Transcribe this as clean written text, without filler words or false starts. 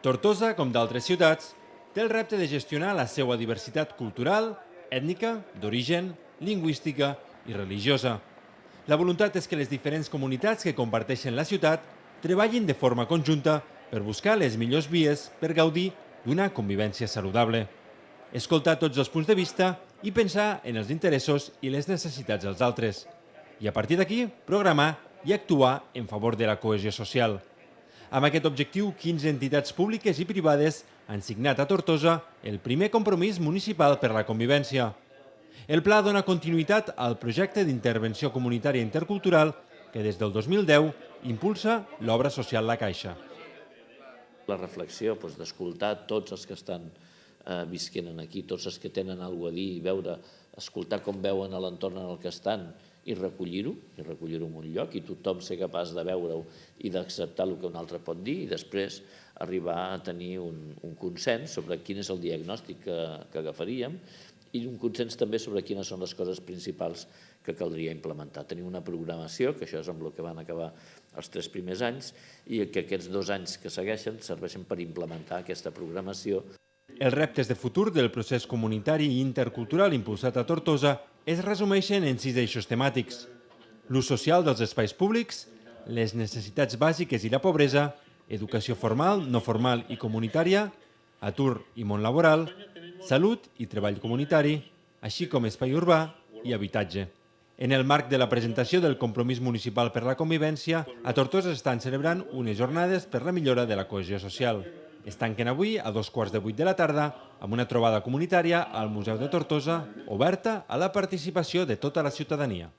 Tortosa, com d'altres ciutats, té el repte de gestionar la seva diversitat cultural, ètnica, d'origen, lingüística i religiosa. La voluntat és que les diferents comunitats que comparteixen la ciutat treballin de forma conjunta per buscar les millors vies per gaudir d'una convivència saludable. Escoltar tots els punts de vista i pensar en els interessos i les necessitats dels altres. I a partir d'aquí, programar i actuar en favor de la cohesió social. Amb aquest objectiu, 15 entitats públiques i privades han signat a Tortosa el primer compromís municipal per la convivència. El pla dona continuïtat al projecte d'intervenció comunitària intercultural que des del 2010 impulsa l'obra social La Caixa. La reflexió d'escoltar tots els que estan visquent aquí, tots els que tenen alguna cosa a dir i veure, escoltar com veuen l'entorn en el que estan i recollir-ho en un lloc i tothom ser capaç de veure-ho i d'acceptar el que un altre pot dir i després arribar a tenir un consens sobre quin és el diagnòstic que agafaríem i un consens també sobre quines són les coses principals que caldria implementar. Tenim una programació, que això és amb el que van acabar els 3 primers anys, i que aquests 2 anys que segueixen serveixen per implementar aquesta programació. Els reptes de futur del procés comunitari i intercultural impulsat a Tortosa es resumeixen en 6 eixos temàtics: l'ús social dels espais públics, les necessitats bàsiques i la pobresa, educació formal, no formal i comunitària, atur i món laboral, salut i treball comunitari, així com espai urbà i habitatge. En el marc de la presentació del Compromís Municipal per la Convivència, a Tortosa estan celebrant unes jornades per la millora de la cohesió social. Es tanquen avui a 7:15 de la tarda amb una trobada comunitària al Museu de Tortosa oberta a la participació de tota la ciutadania.